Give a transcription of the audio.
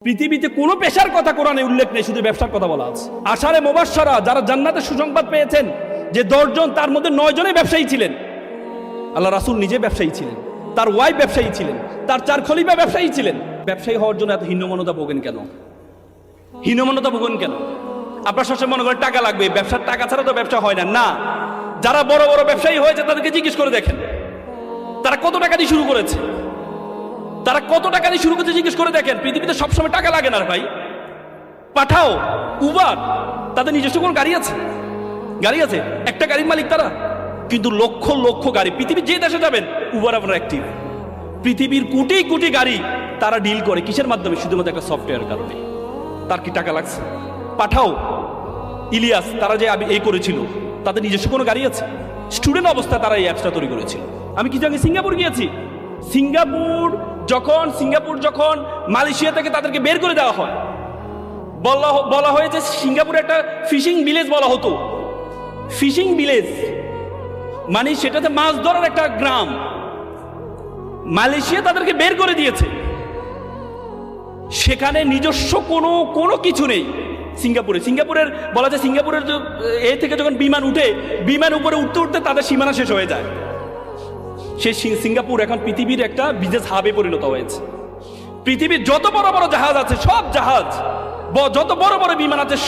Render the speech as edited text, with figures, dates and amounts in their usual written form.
পৃথিবীতে কোনো পেশার কথা কোরআনে উল্লেখ নেই, শুধু ব্যবসার কথা বলা আছে। আশারে মুবাশশারা যারা জান্নাতের সুসংবাদ পেয়েছেন, যে 10 জন তার মধ্যে 9 জনই ব্যবসায়ী ছিলেন। আল্লাহ রাসূল নিজে ব্যবসায়ী ছিলেন, তার ওয়াইফ ব্যবসায়ী ছিলেন, তার 4 খলিফা ব্যবসায়ী ছিলেন। ব্যবসায়ী হওয়ার জন্য এত হীনমন্যতা ভোগেন কেন? হীনমন্যতা ভোগেন কেন? আপনার সবসময় মনে করেন টাকা লাগবে, ব্যবসার টাকা ছাড়া তো ব্যবসা হয় না। না, যারা বড় বড় ব্যবসায়ী হয়েছে তাদেরকে জিজ্ঞেস করে দেখেন তারা কত টাকা দিয়ে শুরু করেছে। তারা কত টাকা দিয়ে শুরু করতে জিজ্ঞেস করে দেখেন। পৃথিবীতে সবসময় টাকা লাগে না ভাই। পাঠাও, উবার, তাদের নিজস্ব কোন গাড়ি আছে? গাড়ি আছে, একটা গাড়ির মালিক তারা, কিন্তু লক্ষ লক্ষ গাড়ি। পৃথিবীর যে দেশে যাবেন উবার আপনার অ্যাক্টিভ। পৃথিবীর কোটি কোটি গাড়ি তারা ডিল করে কিসের মাধ্যমে? শুধুমাত্র একটা সফটওয়্যার কারণে। তার কি টাকা লাগছে? পাঠাও, ইলিয়াস, তারা যে এই করেছিল, তাদের নিজস্ব কোনো গাড়ি আছে? স্টুডেন্ট অবস্থায় তারা এই অ্যাপসটা তৈরি করেছিল। আমি কিছু আগে সিঙ্গাপুর গিয়েছি। সিঙ্গাপুর যখন মালয়েশিয়া থেকে তাদেরকে বের করে দেওয়া হয়, বলা হয়েছে সিঙ্গাপুরে একটা ফিশিং ভিলেজ বলা হতো। ফিশিং ভিলেজ মানে সেটাতে মাছ ধরার একটা গ্রাম। মালয়েশিয়া তাদেরকে বের করে দিয়েছে, সেখানে নিজস্ব কোনো কিছু নেই। সিঙ্গাপুরের বলা যায়, সিঙ্গাপুরের এ থেকে যখন বিমান উঠে, বিমান উপরে উঠতে উঠতে তাদের সীমানা শেষ হয়ে যায়। সেই সিঙ্গাপুর এখন পৃথিবীর একটা বিজনেস হাবে পরিণত হয়েছে। পৃথিবীর যত বড় বড় জাহাজ আছে, সব জাহাজ, যত বড় বড় বিমান আছে,